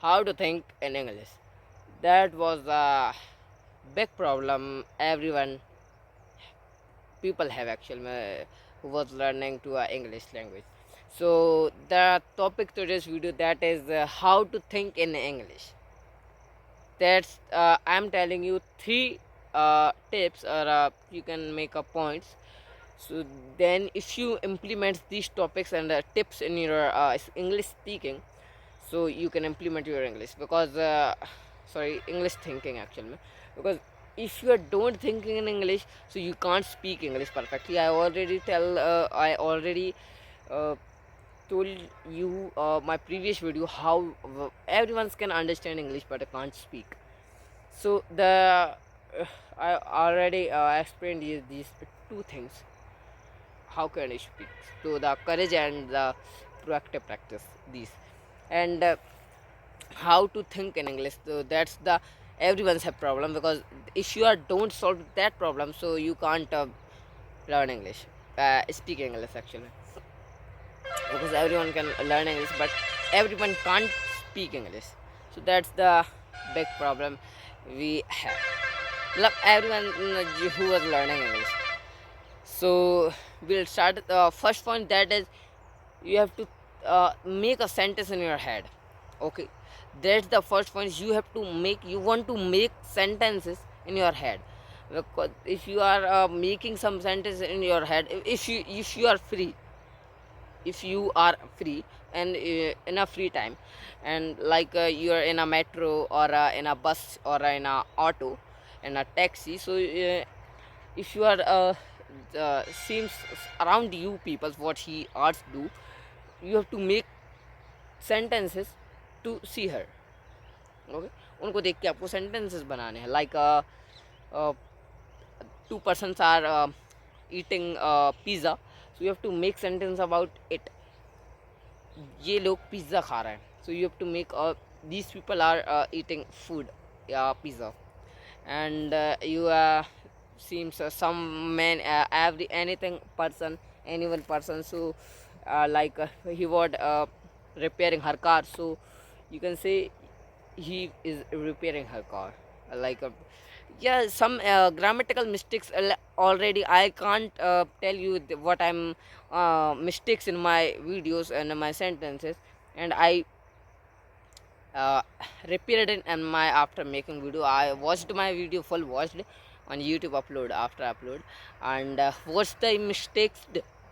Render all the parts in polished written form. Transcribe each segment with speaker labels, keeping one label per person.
Speaker 1: how to think in English. That was a big problem everyone people have actually who was learning to English language. So the topic today's video that is how to think in English. That's I'm telling you three tips or you can make a points. So then if you implement these topics and tips in your English speaking, so you can implement your English because sorry, English thinking actually, because if you are don't thinking in English, so you can't speak English perfectly. I already uh, told you my previous video how everyone can understand English but can't speak. So the I already explained these two things. How can I speak? So the courage and the proactive practice these, and how to think in English. So that's the everyone's have problem, because if you are don't solve that problem, so you can't learn English, speak English actually, because everyone can learn English, but everyone can't speak English. So that's the big problem we have. Love everyone who was learning English. So we'll start the first point, that is you have to make a sentence in your head. Okay, that's the first point. You want to make sentences in your head, because if you are making some sentence in your head, if you are free, if you are free and in a free time, and like you're in a metro or in a bus or in a auto, in a taxi, so if you are seems around you people what he arts do, you have to make sentences to see her. Okay, उनको देख के आपको sentences बनाने हैं, like two persons are eating pizza, so you have to make sentence about it. ये लोग pizza खा रहे हैं, so you have to make these people are eating food, pizza. And you seems some man, every anything person, anyone person, so like he was repairing her car, so you can say he is repairing her car, like yeah, some grammatical mistakes already I can't tell you what I'm mistakes in my videos and my sentences, and I uh, repeated it in my after making video. I watched my video full watched on YouTube upload after upload, and what's the mistakes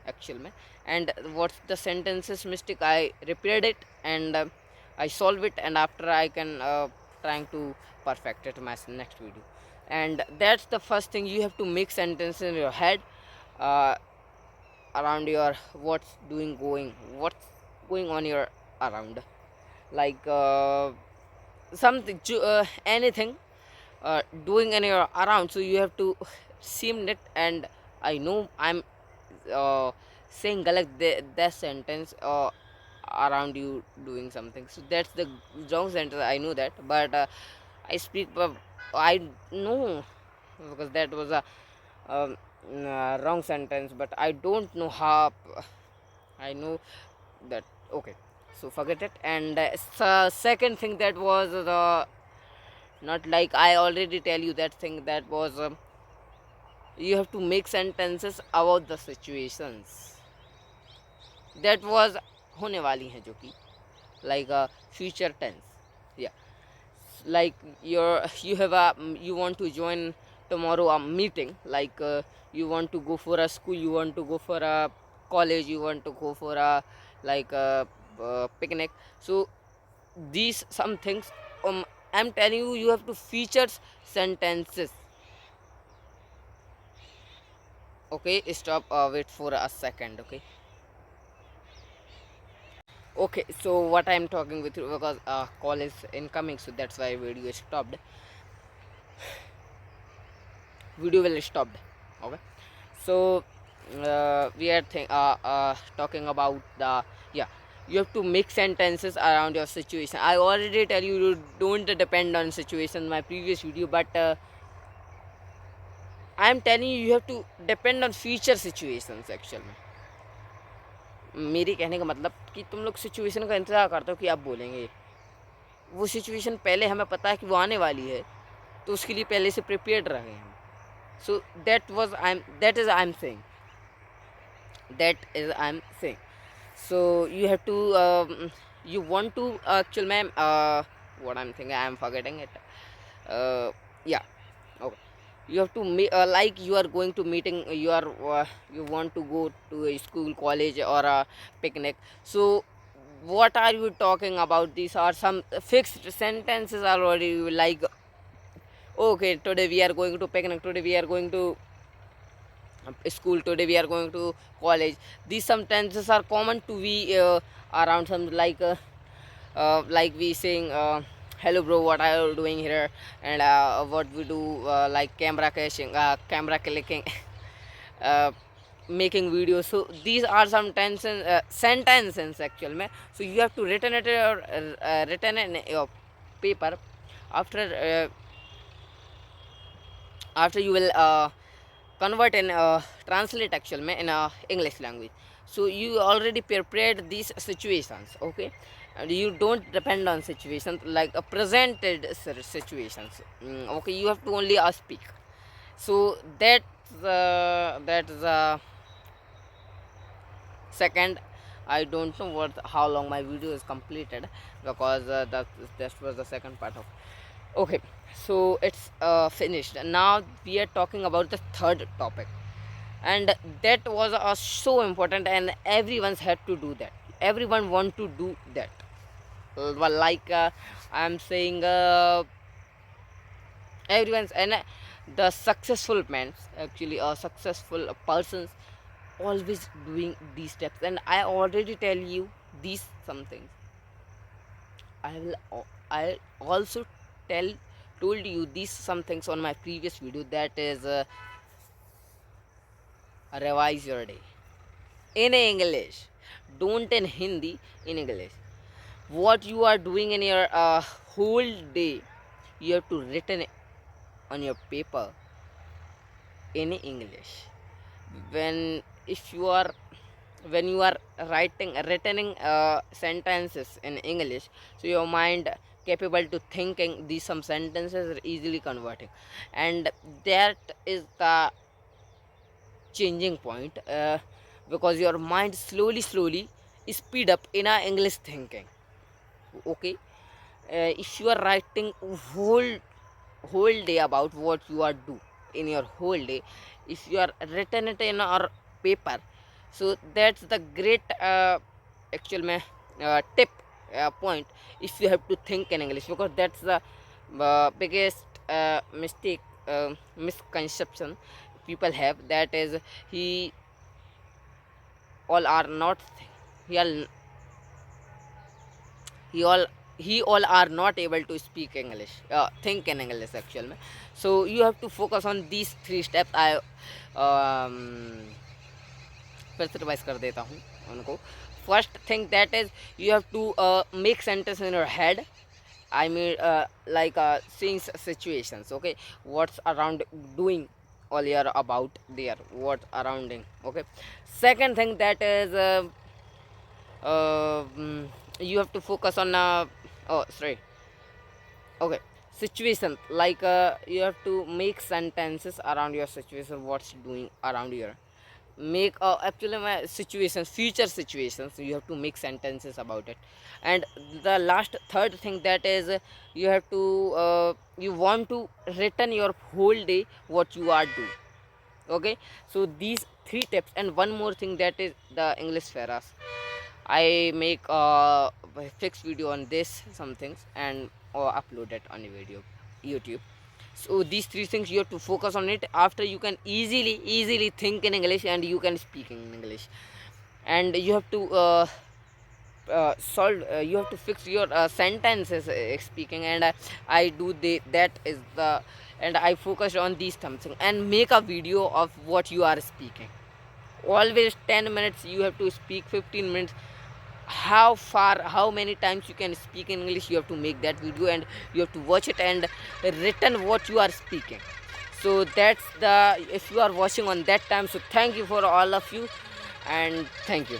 Speaker 1: actual mein, and what's the sentences mistake I repeated it, and I solve it, and after I can trying to perfect it my next video. And that's the first thing, you have to make sentences in your head uh, around your what's going on your around, like something anything doing in your around, so you have to seem it. And I know I'm uh, saying galat that sentence around you doing something, so that's the wrong sentence, I know that, but I speak I know, because that was a um, wrong sentence, but I don't know how. I know that. Okay, so forget it. And second thing, that was the not like I already tell you that thing, that was you have to make sentences about the situations that was होने वाली हैं, जो कि like future tense. Yeah, like you want to join tomorrow a meeting, like you want to go for a school, you want to go for a college, you want to go for a like picnic. So these some things, I'm telling you, you have to feature sentences. Okay, stop, wait for a second. Okay, okay, so what I'm talking with you, because call is incoming, so that's why video is stopped, video will stopped. Okay, so we are talking about the, yeah, you have to make sentences around your situation. I already tell you, you don't depend on situation my previous video, but I am telling you, you have to depend on future situations actually. मेरी कहने का मतलब कि तुम लोग situation का इंतजार करते हो कि आप बोलेंगे, वो सिचुएशन पहले हमें पता है कि वो आने वाली है, तो उसके लिए पहले से प्रिपेयर्ड रहे हम. So that is I'm saying. So you have to you want to actually ma'am, what I'm thinking, I'm forgetting it. Yeah, okay. You have to like you are going to meeting, you want to go to a school, college, or a picnic. So what are you talking about? These are some fixed sentences already, like, okay, today we are going to picnic, today we are going to school, today we are going to college. These sentences are common to be around, some like we saying, hello bro, what are you doing here, and what we do, like camera caching, camera clicking, uh, making videos. So these are some sentences actual mein. So you have to written it or written in your paper. After after you will convert and translate actual mein in English language. So you already prepared these situations, okay, and you don't depend on situations like a presented situations. Okay, you have to only speak. So that's the second. I don't know how long my video is completed, because that was the second part of. Okay, so it's finished. Now we are talking about the third topic, and that was so important, and everyone's had to do that. Everyone want to do that. Well, like I'm saying, everyone's, and the successful men, actually successful persons, always doing these steps. And I already tell you these some things. I also tell told you these some things on my previous video, that is revise your day in English, don't in Hindi, in English. What you are doing in your whole day, you have to written it on your paper in English. when if you are when you are writing sentences in English, so your mind capable to thinking these some sentences are easily converting, and that is the changing point, because your mind slowly speed up in a English thinking. Okay, if you are writing whole day about what you are do in your whole day, if you are written it in our paper, so that's the great actual tip point. If you have to think in English, because that's the biggest mistake, misconception people have, that is he all are not he all he all he all are not able to speak English, think in English actual में. So you have to focus on these three steps. I फिर से revise कर देता हूँ उनको. First thing, that is you have to make sentence in your head. I mean, like seeing situations, okay, what's around doing all year about there, what surrounding, okay. Second thing, that is you have to focus on oh sorry, okay, situation, like you have to make sentences around your situation, what's doing around here. Make actually my situations, future situations, you have to make sentences about it. And the last third thing, that is you have to you want to written your whole day what you are do. Okay, so these three tips. And one more thing, that is the English feras. I make a fixed video on this some things, and upload it on the video YouTube. So these three things you have to focus on it. After, you can easily think in English, and you can speak in English. And you have to solve you have to fix your sentences speaking. And I do that is the, and I focus on these something, and make a video of what you are speaking. Always 10 minutes you have to speak, 15 minutes, how many times you can speak in English, you have to make that video, and you have to watch it and written what you are speaking. So that's the, if you are watching on that time, so thank you for all of you, and thank you.